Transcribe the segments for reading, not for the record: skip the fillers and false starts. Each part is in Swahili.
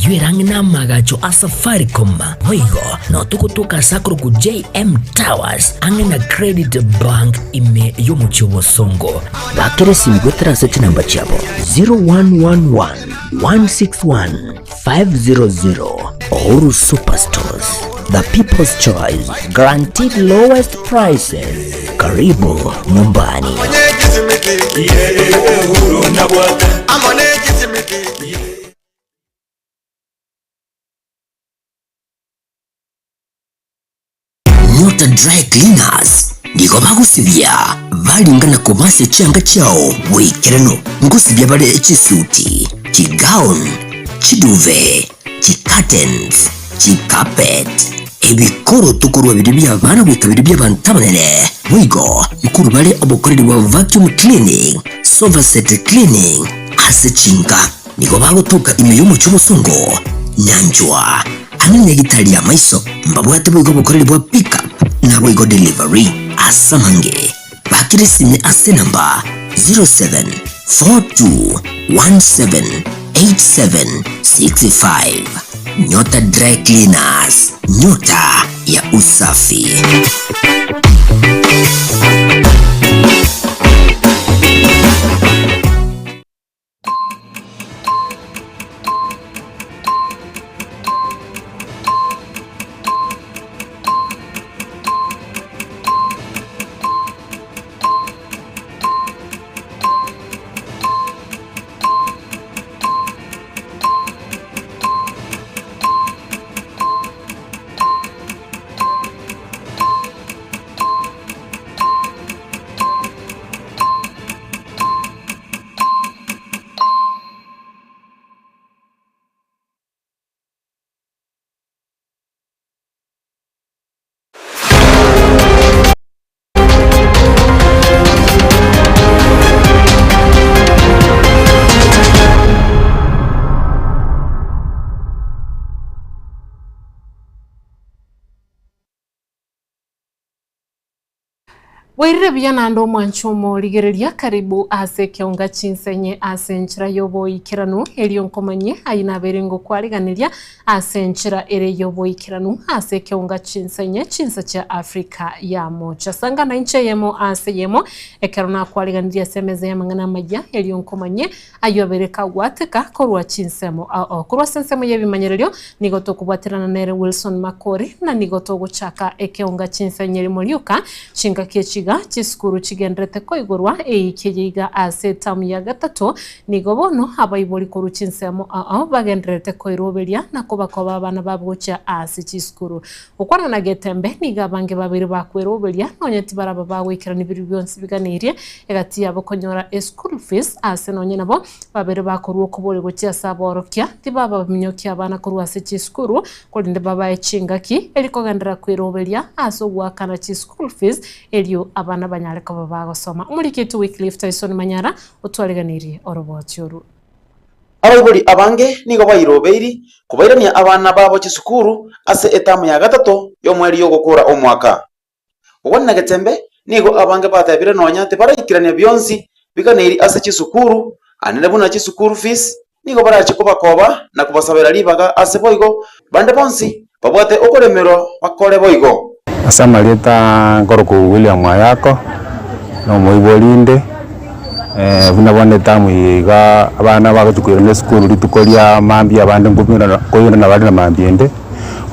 Juerang na magacho a Safaricom. Hoigo, no tukutuka sakro ku JM Towers. Angena Credit Bank ime yomuchiwo songo. Bakere simgwetra search number chabo 0111 161 500. Oru Superstores, the people's choice, guaranteed lowest prices. Karibu nyumbani. Nyota Dry Cleaners niko bagusibya balingana kubase cyanga cyao wekerano ngusibya bare ekisuti kigown kiduve curtains carpet ebikoro tukurwa biri by'abana bikabiri by'abantabanene wigo mukuru bare obukoreri wa vacuum cleaning sofa set cleaning asechinga niko bagutuka imiyumu cy'ubusongo nyanjwa hamwe gitari ya maiso mbabwate bwigo bukoreri bwa pick up na bwigo delivery asamange bakirisime ase namba 0742178765. Nyota Dry Cleaners, nyota ya usafi. Wairire biyana ndo mwanchomo ligereria karibu ase kionga chinsenye ase nchira yobo ikiranu elionkomanye aina berengo kwariganiria ase nchira ere yobo ikiranu ase kionga chinsenye chinsa cha Afrika ya mocha sanga na nche yemo ase yemo ekarona kwariganiria semeze ya mangana majya elionkomanye ayo bereka wateka korwa chinsemo korwa sensemo yebimanyererio nigoto kubwatirana nere Wilson Makori na nigoto guchaka ekionga chinsenye limoliuka chinga kechiga chiskuru chigendrete ko igorwa eikeyiga ase tamu ya gatatu nigobono abayibori koru chinsemo bagendrete ko iroberia na kubakoba abana babwocha ase chiskuru ukwana na getembe nigabange babiri bakweroberia nonyeti baraba bawikirana ibiri byonse biganirie egati yabo konyora school fees ase nonye nabo babiri bakoru okubore gocha saborokia tibaba minyokia abana koru ase chiskuru kolinde baba echingaki eliko gendera kweroberia ase gwakana chiskuru fees elio abana banyareka babagosoma umurikitu Wycliffe Tyson Manyara utwariganirie orobotyoru abayibori abange nigo bayirobeiri kubairania abana babo chisukuru ase etamu ya gatatu yo mweri yo gukura omwaka ubona getembe nigo abange batabire nonyate barayikirania byonsi bikaneri ase chisukuru anene buna chisukuru fees nigo barachikobakoba na kubasabera libaga ase boigo bande bonsi babwate okoremero bakore boigo Asamaleta ngoroku William Ayako no moibolinde buna bone tamu yiga abana bagutukwira school litukolia mambi abande ngumira koyina na bali na mambiende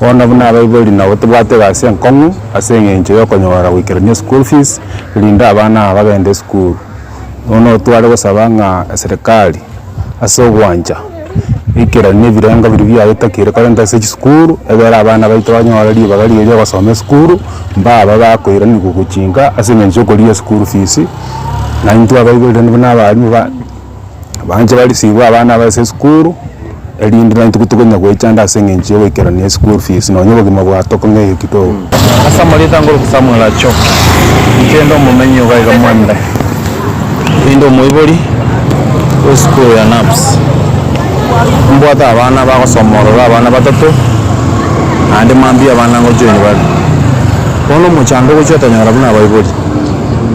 ona buna abayiboli na otubwate gase nkongu asengenje yokonyora wikirania school fees linda abana bagende school ono twale gusabanga serikali asobwanja ikira ne birenga biri bya bitakire kalenda se school ebera abana baitwanyora libaga liye basome school mbaba bakoira ni kuguchinga asengenje kolia school fees na ntu abayiboli n'abarimu banje bali sibwa abana ba school elindi na ntukutukonya kwechanda asengenje wekera ne school fees no nyobo gimabwa tokonge kito asamulita ngoro kusamula cho ikendo mumenyo baiga mwanda indo moiboli school ya naps mbota abana bagosomorora abana batatu ande mambi abana ngojoini bali ono muchando gochotanyara buna abayiboli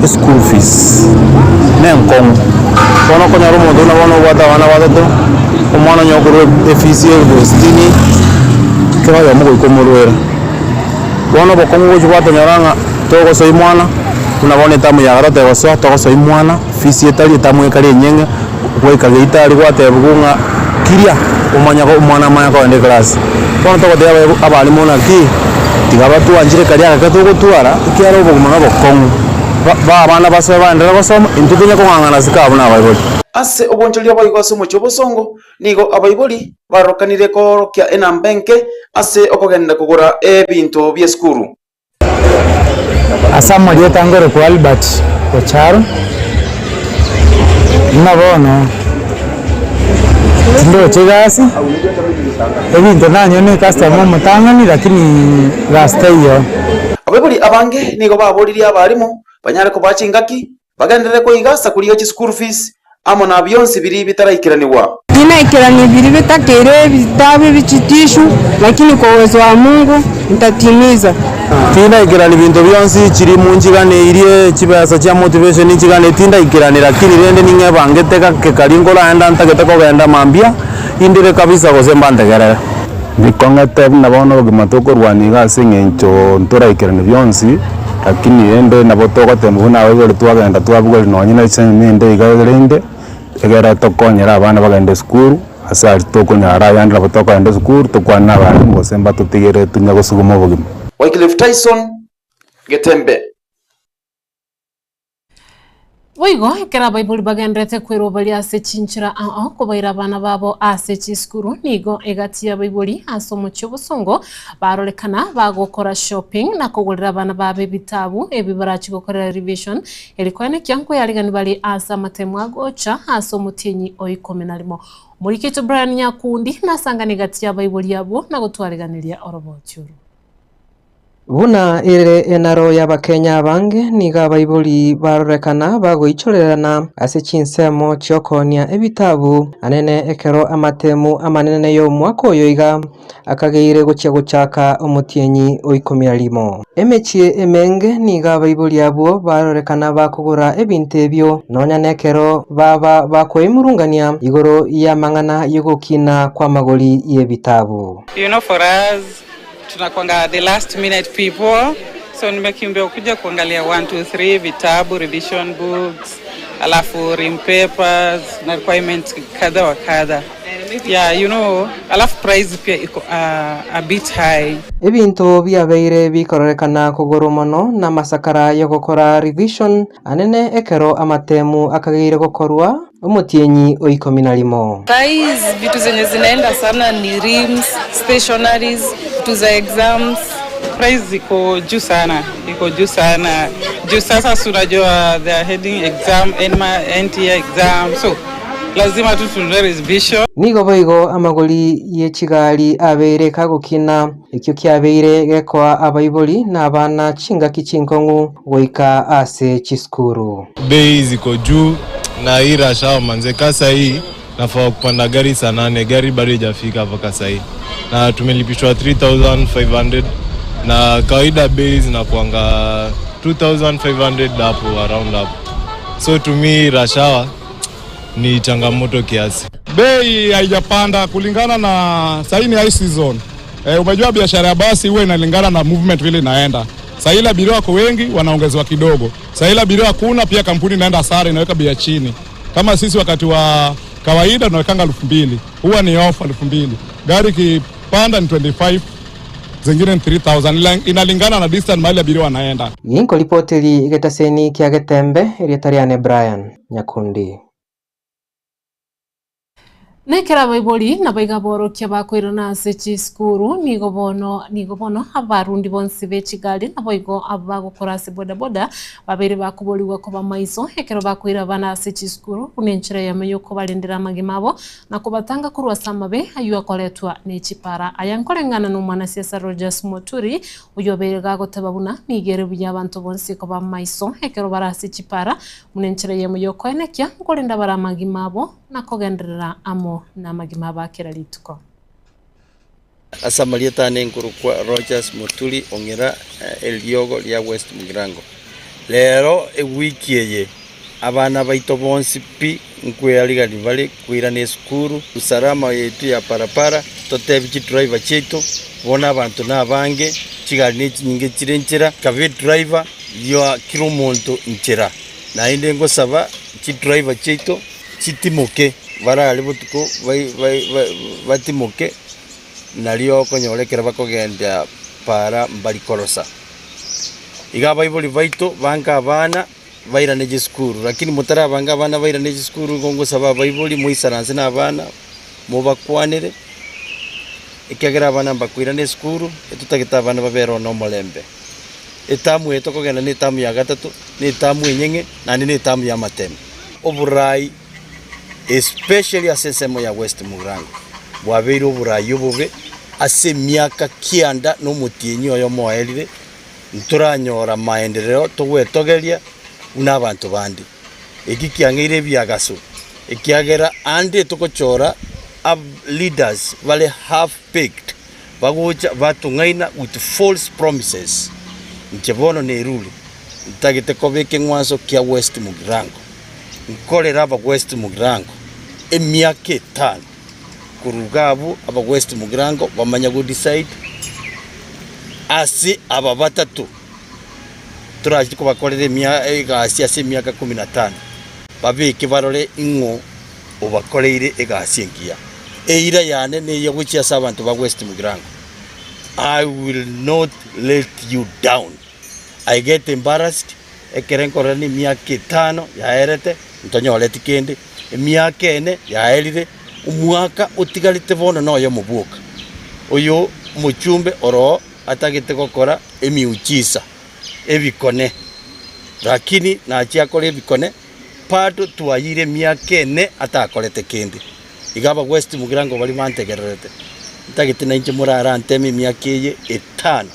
school fees nenkongo ono konyara umuntu nabona ubwata abana batatu umwana nyokuru efisi y'ubustini kaba yamugo ikomurwera bono bokomu bwatanyaranga togo soy mwana unabone tamu ya garote goso togo soy mwana fisi etali tamu ekali nyenge kweka geitali gwatebunga kiria umanya ko umwana maya ko ende class bono togo de abali mona ki tigaba tu anjire kali akatu gutwara ikiaro bogumana bokomu ba abana base bandera gosoma intutunya ko ngangana sikabuna abayiboli ase obonjoli abayigoso mu cyobosongo nigo abayiboli barokanire ko kya enambenke ase okogenda kugura ebintu bya skuru asamo lyetangore ku Albert Ocharo nabono ndo chegasi ebintu nanyone customer mutangani lakini gasteyo abayiboli abange nigo babolirie abarimu banyare ko bachingaki bagendere ko igasa kuriyo chi school fees amo na byonsi biri bitaraikiraniwa Inaikirani biri bitakere vitabu bichitishu lakini kwa uwezo wa Mungu nitatimiza. Inaikirani bintu byonsi chiri munjigane irie chibasa cha motivation chigane tindaikirani lakini rende ninge bangeteka kekalingola enda ntaketeko genda mambia indire kabisa gosemba ntegerera nikongete nabono gimatoko rwaniga singencho ntoraikirani byonsi lakini ende nabotoko tembuna wegere twagenda twabugari nonyine semende igagerende egera tokonyera abana bagende school asali tokonyara yandira botoko ende school tokwana abana ngosemba tutigere tunya gusuguma bugima Wycliffe Tyson Getembe Boigo ekera Bible bagendete kwirobali ase chinchira kubaira abana babo ase chiskuru nigo egatia Bible asomo cyobosongo barorekana bagokora shopping na kugurira abana babe bitabu ebibarachi gukora revision elikwane kyanko yaligani bali asa matemu agocha asomo tinyi oikomenalimo muri kitu Brian Nyakundi nasanga negatia Bible yabo na gutwariganiria orobotyuru Buna ire enaro y'abakenya bange niga Bible barorekana bagoichorerana ase chinsemo chiokonia ebitabu anene ekero amatemu amanene yo mwaka oyo iga akageire guchia guchaka omutienyi oikomira limo emechie emenge niga Bible yabo barorekana bakugura ebintu ebyo nonya nekero baba bakoimurungania igoro ya mangana yugukina kwa magoli y'ebitabu. You know, for us tunakwanga the last minute people, so nimekimbia kuja kuangalia 1 2 3 vitabu revision books alafu rim papers na requirements kadha wa kadha. Yeah, you know, alafu price pia iko a bit high. Ebintu byabeire bikorekana kugoro mono na masakara yo gukora revision anene ekero amatemu akageire gukorwa omutienyi oikominalimo. Price vitu zenye zinaenda sana ni rims, stationaries, vitu za exams. Price iko juu sana, juu sasa unajua they are heading exam, NTA exam, so lazima tu tunde revision. Nigo boigo amagoli yechigali abeire kagukina ikyo kyabeire gekwa abayiboli na abana chinga kichinkongu goika ase chiskuru. Bei ziko juu na hii rasha manze kasa hii nafaa kupanda gari saa 8 gari bado haijafika hapa kasa hii na tumelipishwa 3500 na kawaida bei zinakuanga 2500 hapo around hapo, so to me rasha ni changamoto kiasi. Bei haijapanda kulingana na sasa ni high season. Umejua biashara ya basi huwa inalingana na movement vile inaenda. Sasa ile abiria wako wengi wanaongezwa kidogo. Sasa ile abiria hakuna pia kampuni inaenda sare inaweka bei chini. Kama sisi wakati wa kawaida tunawekanga 2000. Huwa ni offer 2000. Gari kipanda ni 25. Zingine 3000 inalingana na distance mahali abiria wanaenda. Yinko ripoteli igetaseni kia Getembe Eriatariane Brian Nyakundi. Nekera Bible na baiga borokia bakwirana ase chiskuru nigo bono abarundi bonsi bechigali na boigo abagukora ase boda boda babere bakuboliwa kuba maiso ekero bakwira bana ase chiskuru kunenchira yamenyo ko balendera magimabo na kubatanga kurwa samabe ayu akoletwa nechipara ayankorengana no mwana siasa Rogers Muturi uyobere gagotababuna nigere byabantu bonsi kuba maiso ekero barase chipara munenchira yamenyo ko enekia kolenda bara magimabo na kogenderera amo na magima bakira lituko Asamalieta nenkuru kwa Rogers Muturi ongera eliogo lia West Mugirango lero wiki ye abana baito bonsi pi nkweyarigani bali kwirana esukuru usalama yetu ya parapara totebi driver chetu bona abantu nabange kigali n'ekinyinge kirenkyera kabe driver yo kirumonto nkyera nainde ngosaba ki driver chetu kitimoke barali butuko batimoke nalio konyolekera bakogenda para mbali korosa iga baibuli baito banka abana baira neje skuru lakini mutara banga abana baira neje skuru gongo saba baibuli muisaranse na abana mubakwanire ikagera abana bakwira ne skuru etutagita abana babero no molembe etamu etokogenda ne tamu ya gatatu ne tamu enyenge na ne tamu ya mateme oburai especially asesemo ya West Mugirango bwabeire oburai obube ase miaka kianda no mutienyi oyo moelire nturanyora maendeleo tugwetogeria una abantu bandi ekikiangire byagaso ekiagera ande tukochora leaders vale half baked bagocha batungaina with false promises nchebono ne rule ntagite kobeke ngwaso kia West Mugirango nkolera aba West Mugirango emiaka 5 kurugabu aba West Mugirango bamanya go decide asi aba batatu turaje ko bakorere egasi ase miaka 15 babike barore ingo obakoreire egasi enkia eira yane ne yoguchia sabantu ba West Mugirango. I will not let you down. I get embarrassed ekerenkorani miaka 5 yaerete ntonyole tikende miaka 4 yaerire umwaka utigalite bono no yo mubuka oyo muchumbe oro atagite gukora emiuchisa ebikone lakini nachia kore ebikone pato tuayire miaka 4 atakorete kende igaba West Mugirango bali mantegererete ntagite na inche murara ntemi miaka 5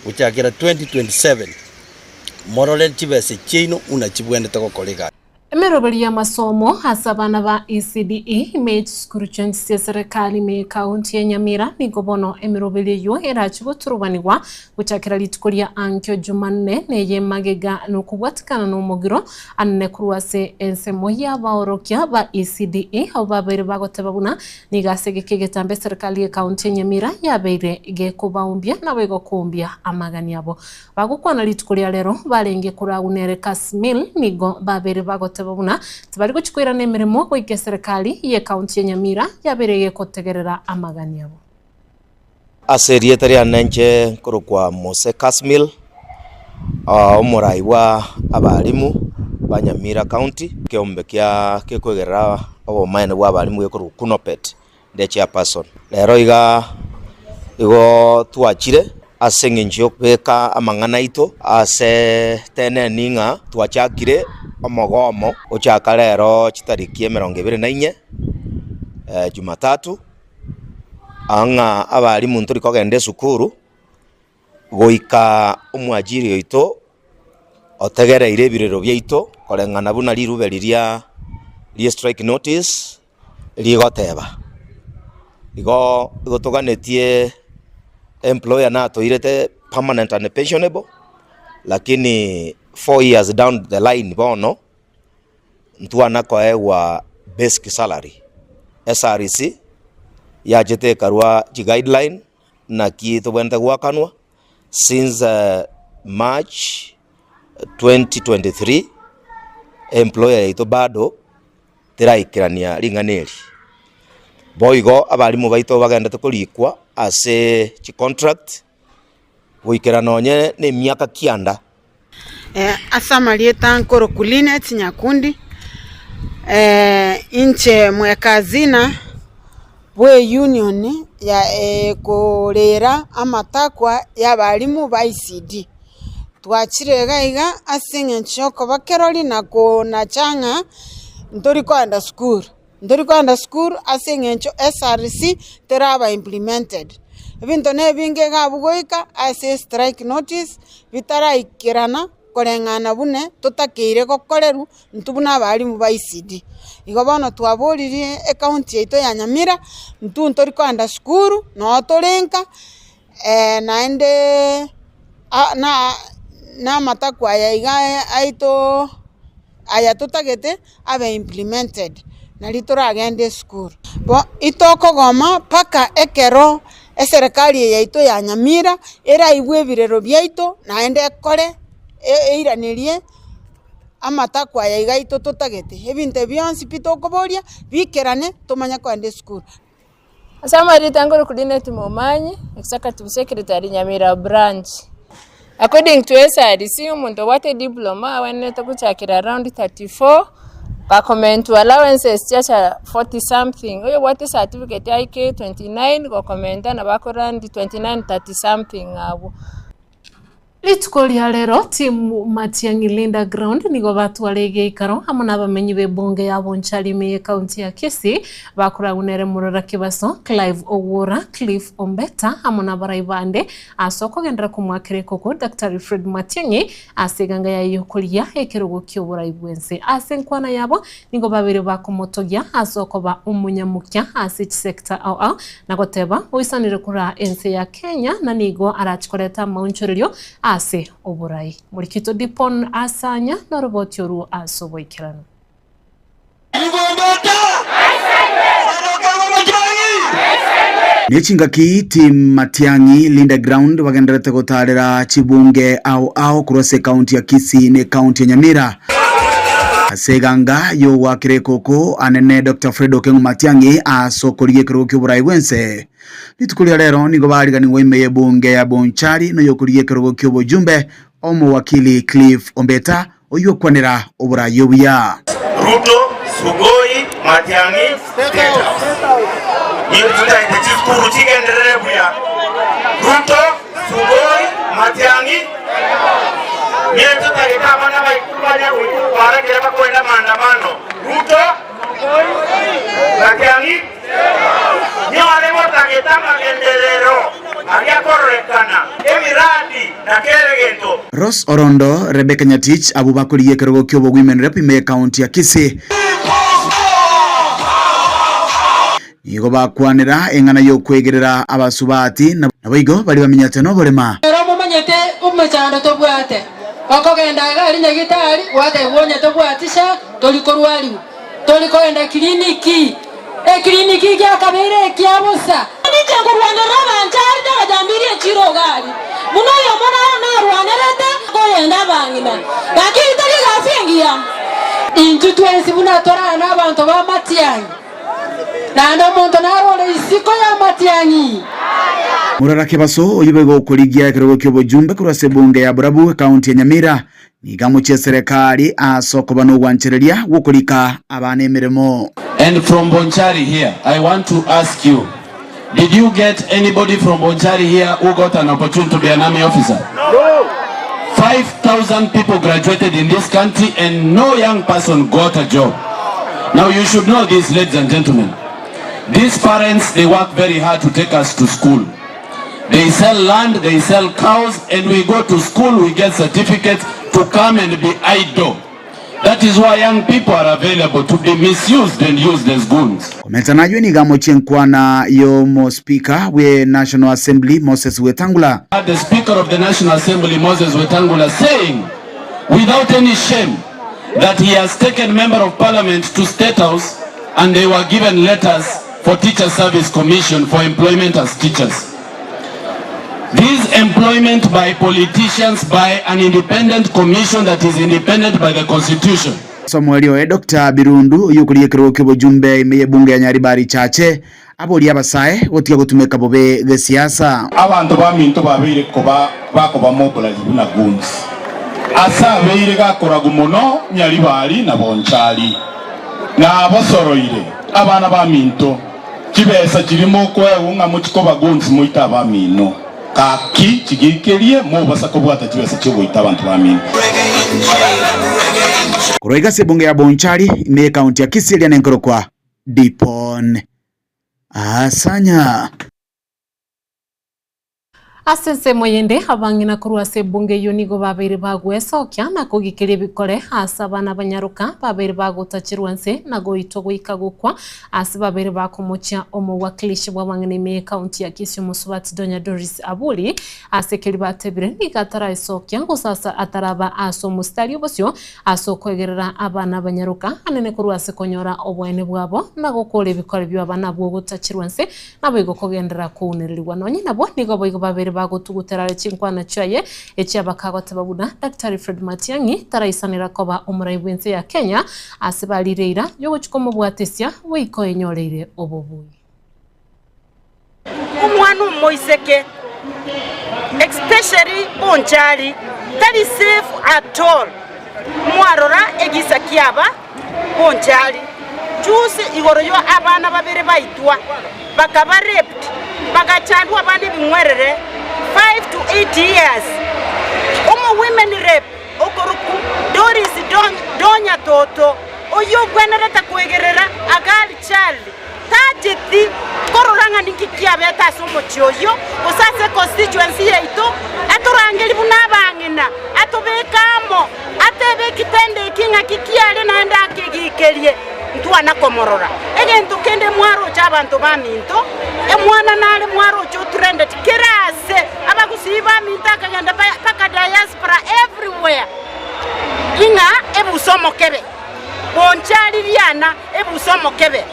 uchakira 2027 morole chibese chino unachibwende tokokolega Emerobeli ya masomo hasa bana ba ECDE Image School Change ya serikali me kaunti ya Nyamira ni gobono emerobeli yo erachigo turubaniwa guchakira litukulia ankyo Jumanne neye magega nukubwatikana n'umugiro anne kuruwase ensemo ya baorokia ba ECDE au babere bagotebabuna nigasegeke getambe serikali ya kaunti ya Nyamira yabeire gekubaumbia na wego kumbia amagani yabo bagukwana litukulia lero balenge kuragunere kasmil nigo babere bagote babuna tibari guchikwira nemirimo kwike serikali ye kaunti ya Nyamira yabereye kotegerera amagani yabo aserietari anenche kurukwa Mose Kasmil omurai wa abalimu ba Nyamira County keombe kya kekwegerera obomaene wa abalimu ekuru Kunopet the chairperson lero igo tuachire asengenjo beka amangana ito ase tene ninga tuachakire omogomo ochaka lero chitariki 24 Jumatatu anga abalimu nturi kogende sukuru goika omwajiri oito otegereire birero byaito korengana buna liruberiria li strike notice ligoteba igo toganetie employer na toirete permanent and pensionable lakini 4 years down the line bono ntuana koewa basic salary SRC yajete karwa ji guideline na kiito bwente gwakanwa since March 2023 employer ito bado tiraikirania ringaneri boigo abalimu baito bagendete kurikwa ase chi contract wikera nonye ne miaka kianda asamalieta nkoro kuline tinyakundi inche mwekazina bwe union ya korera amatakwa y'abalimu ba ICD twachirega iga asinge nchoko bakeroli nako nachanga ndori kwanda school asinge ncho SRC teraba implemented binto ne binge gabugoika ase strike notice bitaraikirana korengana bune tutakire kokoreru ntubuna abalimu ba ICD igo bono twaboririe account yeito ya Nyamira ntori kwanda school no torenka naende na matakwa ya iga aito aya tutagete abe implemented na lituragende school bo itoko goma paka ekero eserikali yaito ya Nyamira era ibwe birero byaito naende kore eiranirie amatakwa ya igaito tutagete ebinte byonsi pitokoboria bikerane tumanya kwende school. Asama ritangoro coordinate Momanyi, executive secretary Nyamira branch. According to SRC, umuntu wate diploma when takuchakira around 34 ka comment to allowances chacha 40 something. Oyo wate certificate IK 29 go comment na bakorandi 29 30 something abo. Litukolia lero timu Matiang'i Linda Ground nigo batwarege ikaro hamwe n'abamenyi b'ebunge ya Bonchalimi county ya Kisii bakuragunere murora kibaso Clive Owora Cliff Ombeta hamwe n'abaraibande asoko gendera kumwakire koko Dr. Fred Matiang'i asiganga ya yokulia ekerugo kyobura ibwense asenkwana yabo nigo babiri bakomotogia asoko ba umunyamukya asich sector au na goteba oisanire kura ense ya Kenya na nigo arachikoreta maunchorerio ase oburai murikito dipon asanya na roboti oru asoboikerano Nechingaki team Matiang'i Linda Ground wagenderete gutarira chibunge au kurose county ya Kisii ne county ya Nyamira aseganga yo wakire koko anene Dr. Fred Okengo Matiang'i asokorie kiruki burai wense litukulia lero nigo barigani wemeye bunge ya Bonchari no yokurie kiruki obujumbe omo wakili Cliff Ombeta oyokwanira oburai yobuya Ruto Sugoi Matiang'i State Yirtutaite chiskuru chigenderere buya Ruto Sugoi Matiang'i Yirtutaite kamana baikubanya para kireba kwenda maandamano Ruto Matiang'i Nyale motageta magenderero aliakorekana emiradi na kelegento Ross Orondo Rebecca Nyatich abubakuriye kirugo kyobo women rep me county ya Kisii Igo bakwanira engana yo kwegerera abasubati naboigo bali bamenyate no bolema Ero mumanyete umechando tobwate okogenda gari nyagitari wate wonya tobwatisha tolikorwali tolikoenda kliniki kliniki kya kabere kya busa nije kurwana n'abanjari ndagambiriye chiro gari muno yo mona na rwanerete koyenda bangina lakini tali gafingia intu twensi bunatora n'abantu ba Matiang'i nando muntu narole isiko ya Matiang'i Murara kibaso oyibego kurigia kirugo kyobujumbe kurase bunge ya Burabu county ya Nyamira nigamu che serikali asoko bano wanchereria gukurika abane mirimo. And from Bonchari here, I want to ask you, did you get anybody from Bonchari here who got an opportunity to be an army officer? No. 5,000 people graduated in this country and no young person got a job. Now you should know this, ladies and gentlemen. These parents, they work very hard to take us to school. They sell land, they sell cows, and we go to school, we get certificates to come and be idle. That is why young people are available to be misused and used as goons. Kometanajwe ni gamo chenkwana yo mo speaker we National Assembly Moses Wetangula. The Speaker of the National Assembly Moses Wetangula saying without any shame that he has taken member of parliament to State House and they were given letters for Teacher Service Commission for employment as teachers. This employment by politicians by an independent commission that is independent by the constitution. Samuel Oe Dr. Birundu yukurie kirugo kyobujumbe imeye bunge ya Nyaribari chache aboli abasae gotiga gutumeka bobe ge siasa. Abantu baminto babire koba bakoba mobilize buna guns. Asa beire gakoraga muno Nyaribari na Bonchari. Na basoroire abana baminto kibesa kirimo kwewunga mukikoba guns muita bamino. Kaki chigikerie mo basako bwata kibesa cyo guita abantu bamino. Kuroiga se bunge ya Bonchari ime county ya Kisii ya nenkoro kwa Dipon Asanya Asese moyende abangina kurwa se bunge yonigo babiri bagwesokia na kugikiria bikore asa bana banyaruka babiri bagutachirwanse na goito guika gukwa asa babiri bakumucha omwakilishi bwabangina me county ya Kisumu Musubati Donya Doris Abuli asekeri batebire nigatara isokia ngo sasa ataraba aso mustari obosyo aso kwegerera abana banyaruka anene kurwa se konyora obwene bwabo na gukora bikore by'abana bwo gutachirwanse nabigo kogendera kuunirirwa nonye nabo nigo boigo babiri bagutugutera chinkwana chaye ekyabakagota babuna Dr. Fred Matiang'i taraisanira koba umurayibwense ya Kenya asibalireira yogochikomo bwatesia wiko enyoreire obobuyi umwana umoiseke especially bonjali tari safe at all mwarora egisa kiaba bonjali jusi igoroyo abana babere baitwa bakaba raped bagachandwa abandi bimwerere 5 to 8 years women rape okoruku Doris Donya Toto oyo gwenereta kwegerera agali Charlie tajeti kororanga ningikia beta somo choyo osase constituency yeito aturangeli bunabangina atubekamo atebe kitende kinga kikiale naenda kigikelie ntwana komorora egento kende mwaro chabantu baminto emwana nale mwaro cho trended kirase abakusiba mintaka nganda paka diaspora everywhere inga ebusomo kebe bonchali liana ebusomo kebe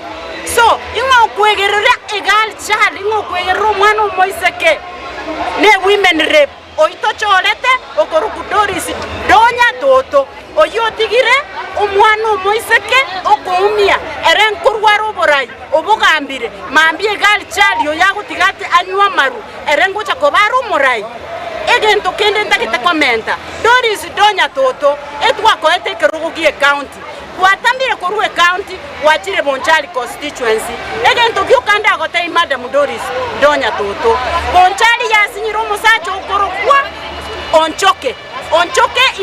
so inga okwegerera egal child inga okwegerera mwana moiseke ne women rape oito cholete okoruku Doris Donya Toto oyotigire umwana moiseke okumia erenkurwaro borai obugambire mambie gal child yo yagutigate anywa maru erengucha kobaru morai egento kende ndakita komenta Doris Donya Toto etwako etekerugugie county watambire koruwe county wachire bonchali constituency egento gyukanda agotei madam Doris Donya Toto bonchali yasinyiro musacho ukorokwa onchoke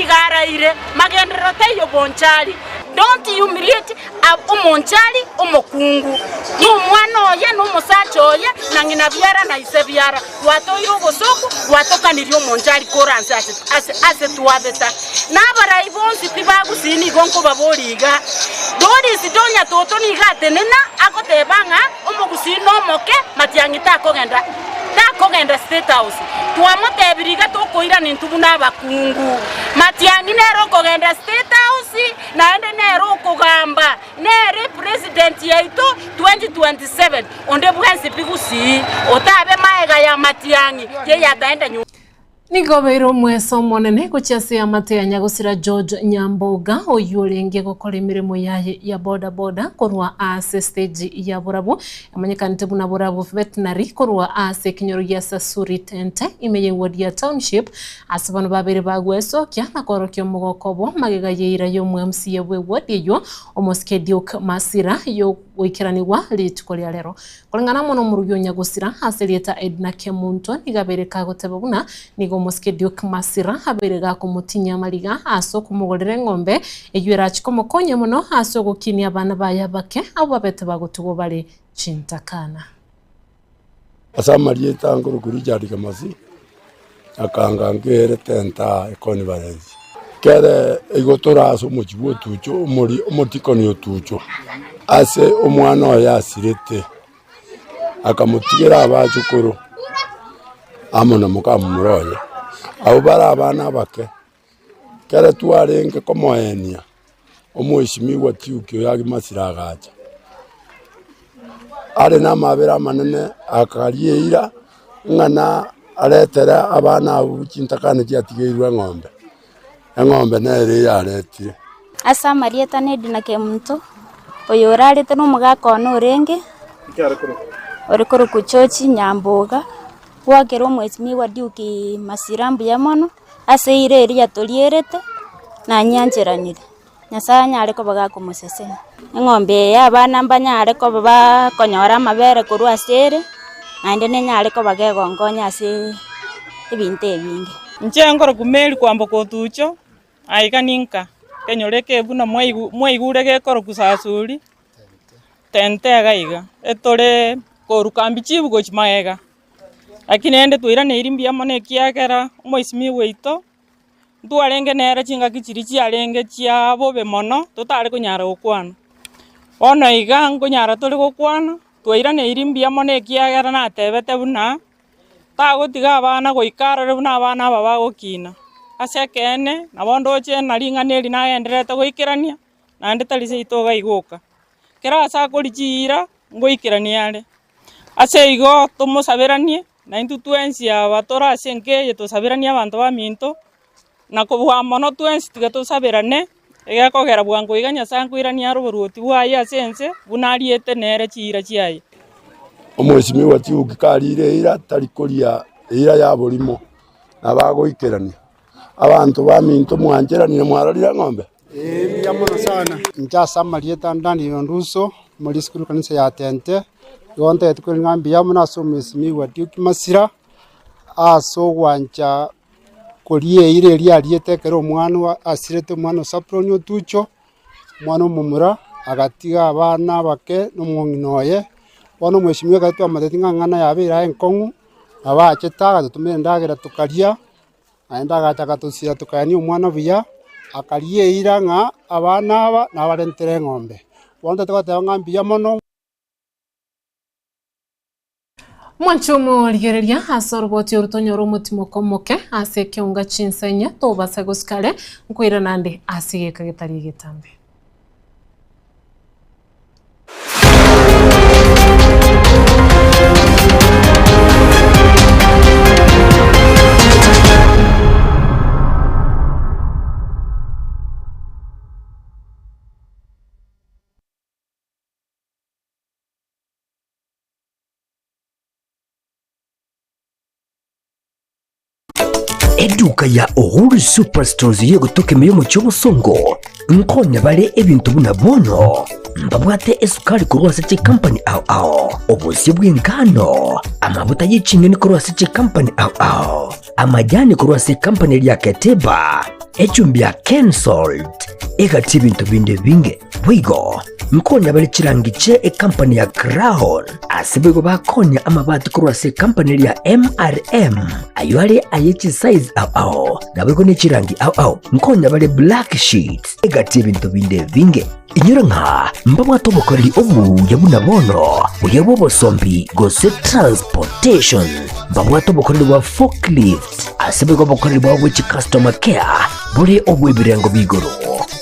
igaraire magendero teyo bonchali don't humiliate umonchali umukungu n'umwana oye n'umusacho oye nangina byara na isebyara watoyo gosoku watokaniryo monchali koranse ase tuwabeta nabarayi bonsi tibagusini gonko baboliga Doris Donya Toto nigatenena akotebanga umugusino moke Matiang'i takogenda State House twamotebiriga tokoira nintubu n'abakungu Matiang'i nero kogenda State House naende nero kugamba nere president yaito 2027 onde bwansi bigusi otabe maega ya Matiang'i ye yataenda Nigobeiro mweso monene kuchiasi amate ya Nyagusira George Nyamboga oyurenge gukora imirimo ya boda korwa ase stage ya Burabu amanyekanite buna Burabu veterinary korwa ase kinyoro ya Sasuri Tente imeye ward ya township asabano babere bagweso kya nakorokyo mugokobo magega yeira yo MCA we ward yo Omoskediok Masira yo wikiraniwa litukolia lero kulingana mono murugyo Nyagusira aselieta Edna Kemunto nigabereka gotebuna nigo Omoskediok Masira haberega kumutinya maliga aso kumugorere ngombe ejwera chikomokonye muno aso gukinia bana baya bake abo babete bagutugo bali chintakana asamariye tanguru kuri jadi kamasi akanga ngere tenta ekoni barenzi kere igotora aso muchibo tucho muri omotikoni otucho ase omwana yasirete akamutigera abachukuru amona mukamuroya abo bara abana bake kere twarenge komoenia omwishimiwa tiukyo yagi masiragacha are na mabera manene akarieira ngana aretera abana bukintakane cyatigeirwe ngombe nere yaretire asa marieta Edna Kemunto oyo urarete n'umugakona urenge orikoro kuchochi Nyamboga wakero mwesimi wa Duki Masirambu ya mono ase ire eri tolierete na nyanjeranire Nyasanya ariko bagakumusese ngombe ya bana mbanya ariko baba konyora mabere kurwa asere naende nenya ariko bagegongonya ase ebinte ebinge nchengoro kumeli kwambo kotucho aikaninka kenyoreke buna mwaigure gekoro kusasuri tente gaiga etore korukambi chibu gochimaega lakini ende twirane irimbia mone kiagera omoisimi weito twarenge nere chinga kichiri chiarenge chia bobe mono tutari kunyara gukwana ono iga nkonyara turi gukwana twairane irimbia mone kiagera na tebete buna tagotiga abana goikarare buna abana aba bagokina ase kene nabondo che naringaneri naenderete goikirania nande tari se itoga iguka kera asa korichira ngoikirania are ase igo tumusabiranie na intu twensi abatora ase nke tusabirania abantu baminto na kubwa mono twensi tiga tusabirane egakogera bwango iga Nyasaye kwirania roboruoti bwaye asense bunariete nere chira chiaye omwesimi watiukikarire ira tari kuria ira ya burimo nabagoikerania abantu baminto mwanjeranire mwararira ng'ombe ya mono sana njasa marieta ndani yonduso muri skuru kanisa ya tente yonte tukuri ngambi ya mona so mwesimi watiukimasira aso wanja korie ire ria rietekero omwana asirete omwana sapronyo tucho mwana omumura agatiga abana bake n'omwong'inoye bono mweshimwe gatu amateti ng'ang'ana yabera enkong'u abachetaga tutumire ndagera tukaria aenda gachaka tusira tukania omwana buya akarie ira ng'a abana aba nabarentere ng'ombe bono tetogoteba ng'ambi ya mono Mwanchumo ligereria asoroboti orutonyoro omotimo komoke ase ekeunga chinsenya tobase gosikare nkwira nande asigeka getari getambe Eduka ya Uhuru Superstores yegotoke meyo mucyo songo nkonya bale ebintu buna bono mbabwate esukari kurwa seche company ao obusi bw'ingano amabuta y'ikinyoni kurwa seche company ao amajani kurwa seche company ya Keteba echumbi ya Kensalt egati bintu binde binge bwigo nkonya bale chirangiche e company ya Crown asibego bakonya amabati kurwa seche company ya MRM aywale ayechi size ao nabego ne chirangi ao nkonya bale black sheets egati bintu binde binge inyura nka mbamwa tobokoreri obu yabuna bono uyabo bosombi gose transportation mbamwa tobokoreri wa forklift asibego bokoreri wa which customer care buri obu ibirengo bigoro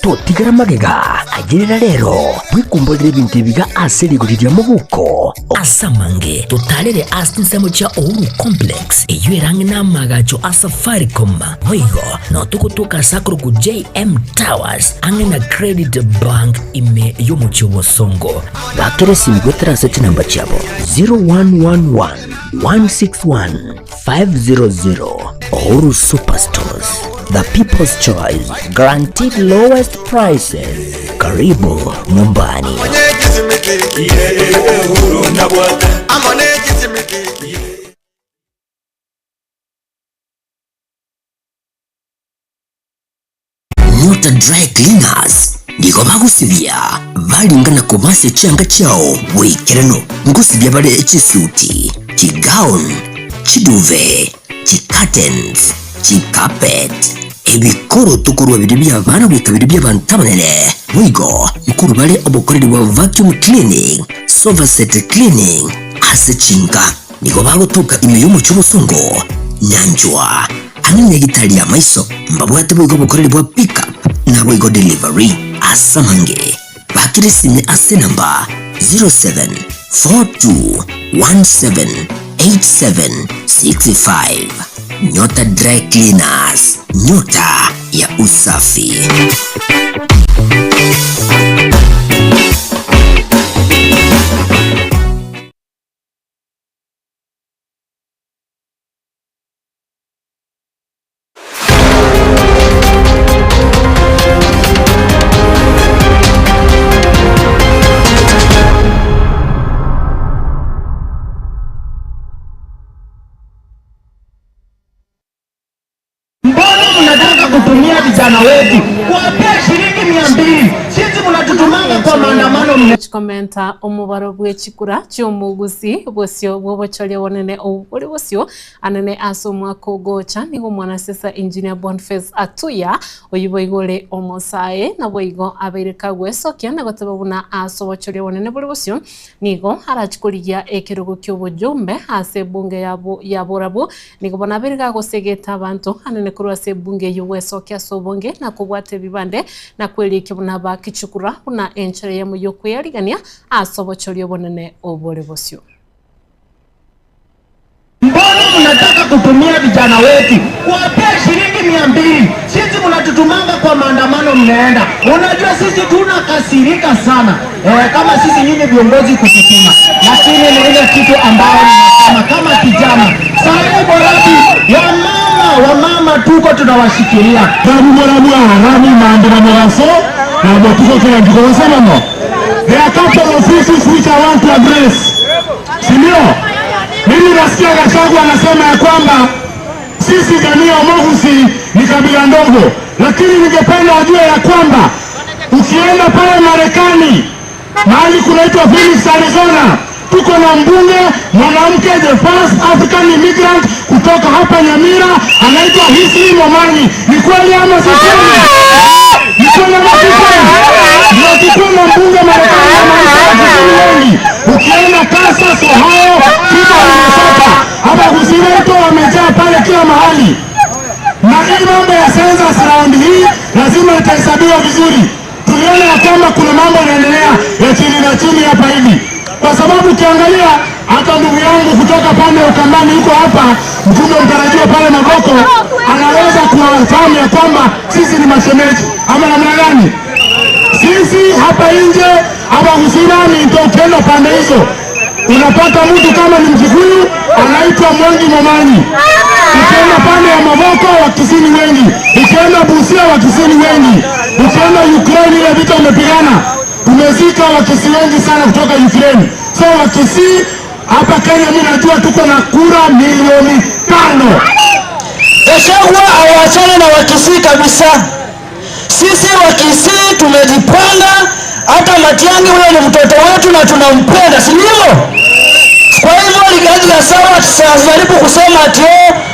totigara magega agirira rero bwikumbolere bintu biga aserigurira mu buko asamange totalere asinsemo cha Uhuru complex eyuerange na magacho Safaricom wigo no tukutuka sakuru ku JM Towers ange na Credit Bank ime yomucho songo bakere simgotera search number chabo 0111 161 500 Uhuru Superstores, the people's choice, guaranteed lowest prices. Karibu nyumbani. Nyota Dry Cleaners niko bagusibia balingana kubase changa chao wekerano ngusibia bale chisuti chigown chiduve chicurtains chicarpet ebikoro tukuru bibiri abana bikabiri by'abantabanene wigo mukuru bale obukoreri wa vacuum cleaning sofa set cleaning asechinga niko bagutuka imiyo mu cy'ubusungo nyanjwa anene gitali ya maiso mbabwate bwigo bukoreri bwa pick up na bwigo delivery asamange bakirisine ase namba 0742178765 Nyota Dry Cleaners, nyota ya usafi. Kutumia vijana wetu kuwapea shilingi 200, sisi mnatutumanga kwa maandamano mmekomenta omubaro bw'ekikura ky'omuguzi bwosyo bw'obochole wonene obuli bwosyo anene asomwa kogocha nigo mwanasesa engineer Boniface Atuya oyibo igole omosae na boigo abereka gwesokia na gotababuna asobochole wonene buli bwosyo nigo arachikurigia ekirugo ky'obujumbe ase bunge ya Borabu nigo bona bereka gosegeta abantu anene kurwa se bunge y'obwesokia sobonge na kubwate bibande na kweli kibuna bakichukura una enchere ya muyo kuyarigania asobochole bonene obole bosyo. Mbona mnataka kutumia vijana wetu kuwapea shilingi 200? Sisi mnatutumanga kwa maandamano mnaenda. Unajua sisi tunakasirika sana kama sisi nyinyi viongozi kututuma, lakini ni ile kitu ambayo ninasema kama kijana sasa Borabu wamama tuko tunawashikilia ramu maandamano yaso na botuko kwa ndiko wasema no. There are a couple of issues which I want to address. Sindio? Mimi nasikia Gachagua anasema ya kwamba sisi jamii ya Omogusi ni kabila ndogo, lakini ningependa wajue ya kwamba ukienda pale Marekani mahali kunaitwa Phoenix, Arizona, tuko na mbunge mwanamke, the first African immigrant kutoka hapa Nyamira, anaitwa Hisli Momanyi. Ni kweli ama si kweli? Ni kweli ama si kweli? Ndio tuko na mbunge Marekani na wengi. Ukienda Kansas, Ohio, Kiba, Minnesota, hapa kusiweto wamejaa pale kila mahali. Na hii mambo ya census round hii lazima itahesabiwa vizuri. Tuliona ya kwamba kuna mambo yanaendelea ya chini na chini hapa hivi. Kwa sababu ukiangalia hata ndugu yangu kutoka pande ya Ukambani yuko hapa, mjumbe mtarajiwa pale Magoko, anaweza kuwafahamu ya kwamba sisi ni mashemeji ama namna gani. Sisi hapa nje hapa Kusini ndio ukienda pande hizo unapata mtu kama ni Mkikuyu anaitwa Mwangi Momanyi. Ukienda pande ya Magoko Wakisini wengi, ukienda Busia Wakisini wengi, ukienda Ukraine ile vita umepigana tumezika Wakisi wengi sana kutoka Ukraine. So Wakisi hapa Kenya mimi najua tuko na kura milioni 5. Gachagua awachane na Wakisi kabisa. Sisi Wakisi tumejipanga, hata Matiang'i huyo ni mtoto wetu na tunampenda, si ndio? Kwa hivyo Rigathi Gachagua sijaribu kusema ati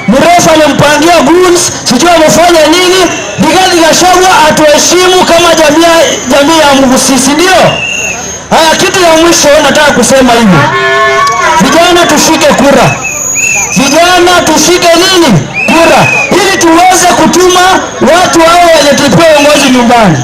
mrefu amempangia goons, sijui amefanya nini. Rigathi Gachagua atuheshimu kama jamii ya Mugusisi, ndio? Haya, kitu ya mwisho nataka kusema hivi. Vijana tushike kura. Vijana tushike nini? Kura. Ili tuweze kutuma watu hao wenye tupewe uongozi nyumbani.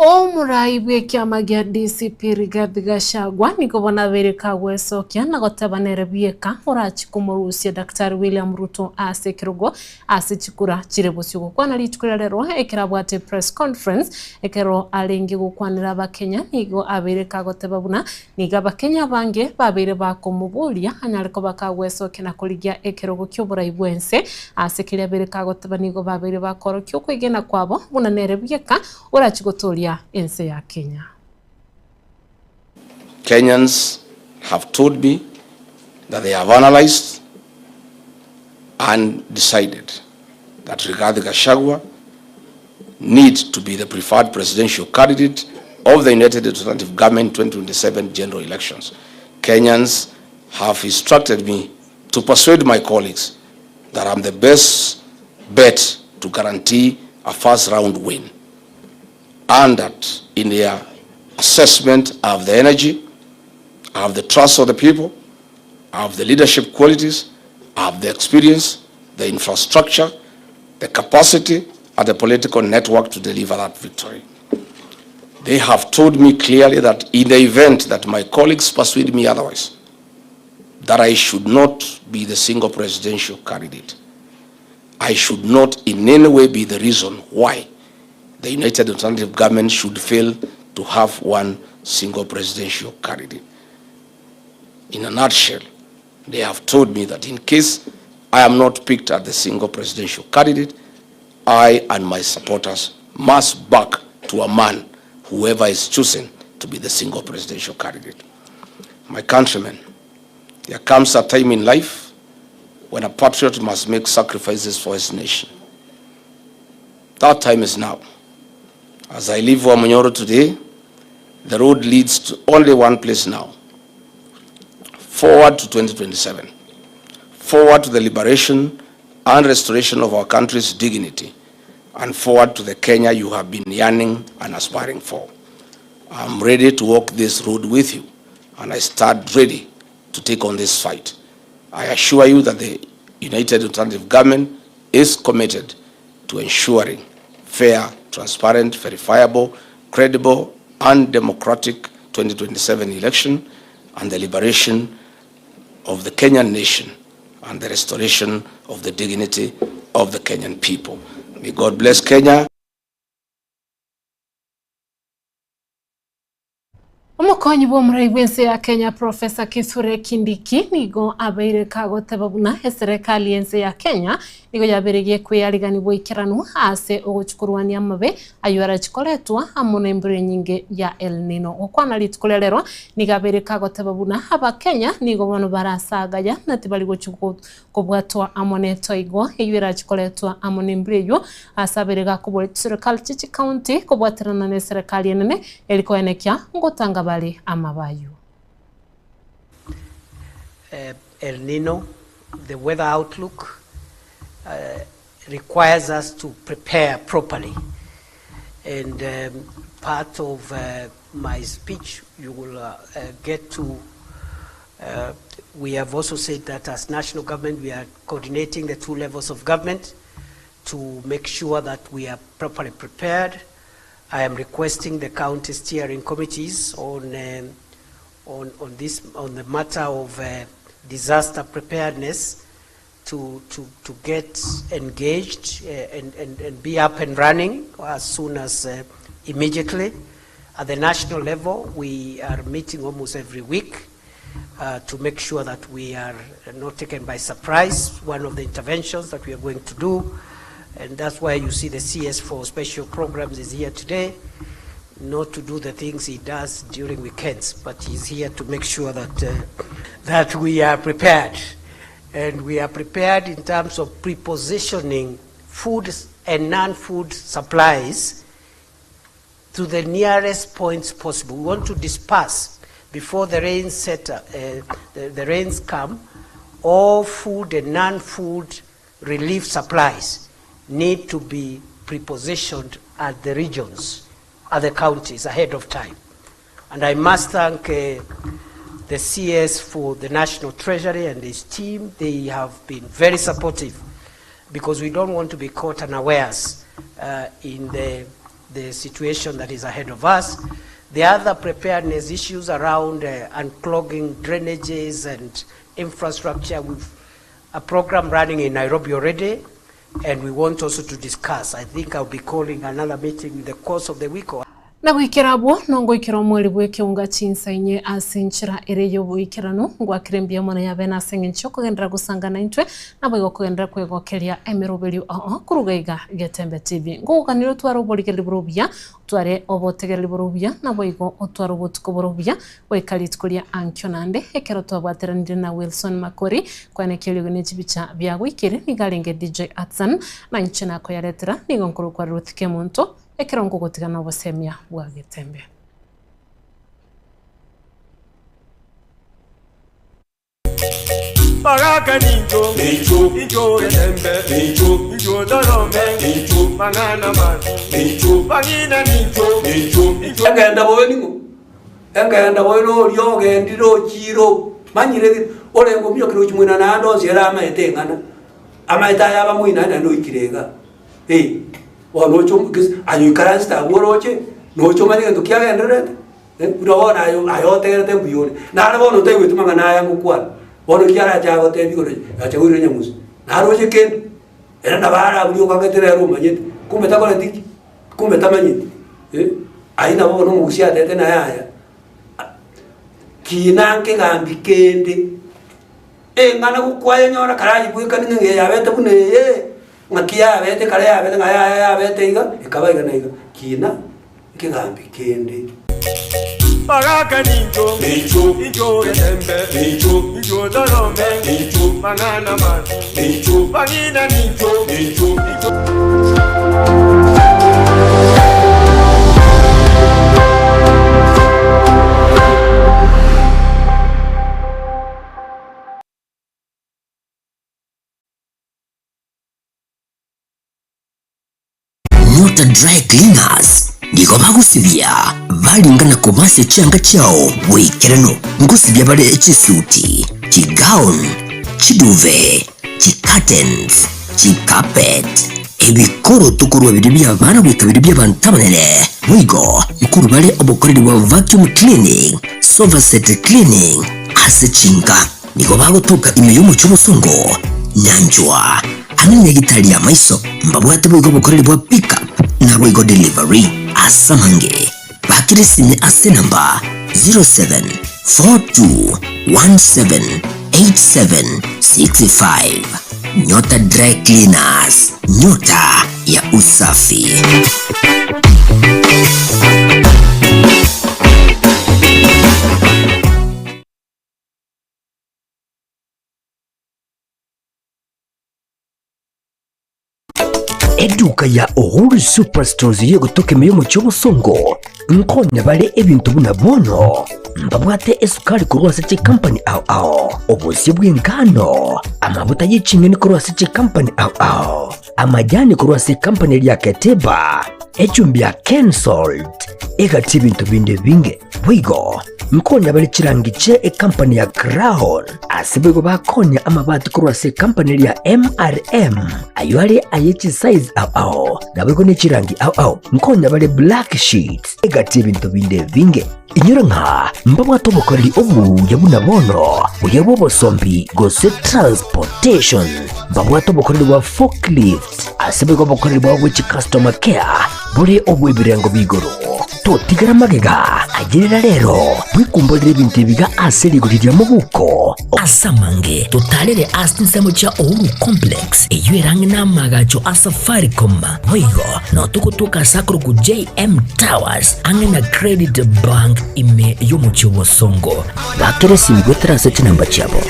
Omurai bw'ekiama gia DCP Rigathi Gachagua niko bona bereka gwesokia na gotabanere bieka orachikumurusia Daktari William Ruto ase kirugo ase chikura chire bosyo gukwana lichukura rero ekirabwate press conference ekero alengi gukwanira abakenya nigo abereka gotababuna niga abakenya bange babere bakomubulia anyareko bakagwesokia na kurigia ekirugo ky'oburai bwense ase kiria bereka gotabanigo babere bakoro ky'okwigena kwabo buna nere bieka orachigotoria ense ya Kenya. Kenyans have told me that they have analyzed and decided that Rigathi Gachagua needs to be the preferred presidential candidate of the United Alternative Government 2027 general elections. Kenyans have instructed me to persuade my colleagues that I'm the best bet to guarantee a first round win, and that in their assessment I have the energy, I have the trust of the people, I have the leadership qualities, I have the experience, the infrastructure, the capacity, and the political network to deliver that victory. They have told me clearly that in the event that my colleagues persuade me otherwise, that I should not be the single presidential candidate. I should not in any way be the reason why the United Alternative Government should fail to have one single presidential candidate. In a nutshell, they have told me that in case I am not picked as the single presidential candidate, I and my supporters must back to a man, whoever is chosen to be the single presidential candidate. My countrymen, there comes a time in life when a patriot must make sacrifices for his nation. That time is now. As I leave Wamunyoro today, the road leads to only one place now. Forward to 2027. Forward to the liberation and restoration of our country's dignity. And forward to the Kenya you have been yearning and aspiring for. I'm ready to walk this road with you, and I stand ready to take on this fight. I assure you that the United Alternative Government is committed to ensuring fair, transparent, verifiable, credible, and democratic 2027 election and the liberation of the Kenyan nation and the restoration of the dignity of the Kenyan people. May God bless Kenya. Omukonyi bw'omuraigwa ensi ya Kenya Profesa Kithure Kindiki nigo abaire kagoteba buna eserikali ensi ya Kenya nigo yabirigie kwiyariganibwa ikiranu ase oguchukurwania amabe ayo arachikoletwa hamwe nembure nyinge ya El Nino okwana litikolererwa nigo abaire kagoteba buna aba Kenya nigo bano barasagaya natibali kubwatwa amoneto igwa iyo arachikoletwa amonembure yo asabire gakubwe serikali chichi county kubwatirana ne serikali enene eliko enekia ngotanga bali amabayo. El Nino, the weather outlook requires us to prepare properly, and part of my speech you will get to. We have also said that as national government we are coordinating the two levels of government to make sure that we are properly prepared. I am requesting the county steering committees on the matter of disaster preparedness to get engaged and be up and running as soon as immediately. At the national level, we are meeting almost every week to make sure that we are not taken by surprise. One of the interventions that we are going to do, and that's why you see the CS for special programs is here today, not to do the things he does during weekends, but he's here to make sure that that we are prepared. And we are prepared in terms of prepositioning food and non-food supplies to the nearest points possible. We want to disperse before the rains the rains come. All food and non-food relief supplies need to be prepositioned at the regions, at the counties ahead of time. And I must thank the CS for the National Treasury and his team. They have been very supportive because we don't want to be caught unawares in the situation that is ahead of us. The other preparedness issues around unclogging drainages and infrastructure, we've a program running in Nairobi already, and we want also to discuss. I think I'll be calling another meeting in the course of the week. Na gwikirabo nongo ikira mweli bweke unga chinsainye asinchira ereyo bwikirano ngwa kirembia mwana ya bena sengencho kugendera gusangana intwe nabo igokugendera kwegokeria emerobelio kurugaiga Getembe TV ngukaniro twaro bolikeri borobia tware obotegeri borobia nabo igo otwaro botuko borobia wekalitkulia ankyonande ekero twabwateranire na Wilson Makori kwane kelyo ne chibicha bya gwikire nigalenge DJ Atsan na inchena ko yaretera nigonkuru kwa Ruth Kemonto ekero ngogotigana obosemia bwa Getembe. Baraka ninjo, ninjo Getembe, ninjo Dorome, Mangana Matu, Bangina ninjo. Engenda boyo ningo, engenda boyo no lyoge ndiro chiro, manyire ole ngomyo kiro chimwina na ndo zera amaetengana, amaeta yaba mwina na no ikirega. Wano chumkis ayu karasta woroche no chumani ndo kya gendrete urona ayo tegete buyone na bono tewe tumanga na yangu kwa bono kyara jago te bigore acha ure nyamusi na roche ken era na bara buli okagetera roma nyete kumbe takole diki kumbe tamanyiti aina bono musia tete na yaya kinanke gambi kende ngana kukwaya nyora karaji bwika ninge yabete bune ngakia bete kale ya bete ngaya ya bete iga ikaba iga na iga kina kigambi kende Magaka ninjo, ninjo getembe, ninjo dorome, mangana mati, bangina ninjo. Nyota Dry Cleaners niko bagusibia balingana kumase changa chao wikirano ngusibia bale chisuti chigown chiduve chicurtains chicarpet ebikoro tukuru bibya bana bikabiri by'abantabanene wigo mukuru bale obukoreri wa vacuum cleaning sofa set cleaning asechinga niko bagutuka imiyo mu cy'umusongo nyanjwa anene gitali ya maiso mbabwate bwigo bukoreri bwa pick up na bwigo delivery asamange bakirisine ase namba 0742178765 Nyota Dry Cleaners, nyota ya usafi. Eduka ya Uhuru Superstores yo gutoka imiyo mu cy'obusongo nkonya bale ebintu buna bono mbabwate esukari kurwasa chi company ao obusi bw'engano amavuta y'icingeni kurwasa chi company ao amajani kurwasa company ya Keteba echumbi ya Kensalt egati ibintu binde binge bwigo nkonya bale chirangiche e company ya Crown asibego bakonya amabati kurwasa company ya MRM aywale ayechi size ao nabego ne chirangi ao nkonya bale black sheets egati ibintu binde binge inyura nka mbabwato bukoreri obu yabuna bono uyabo bosombi gose transportation mbabwato bukoreri wa forklift asibego bukoreri wa which customer care buri obu ibirengo bigoro totigara magega agirira rero bwikumbolere ibintu biga aserigurira mu buko asamange totalere asinsemo cha Uhuru complex eyuerange namagacho asafaricom wigo no tukutuka sakuru ku JM Towers angena credit bank ime yo mu cy'ubusongo bakere simgotera seti namba cyabo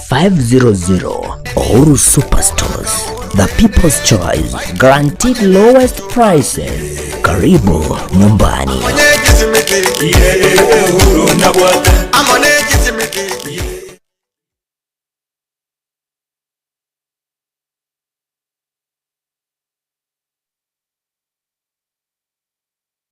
0111161500 Uhuru Superstores, the people's choice, guaranteed lowest prices. Karibu nyumbani.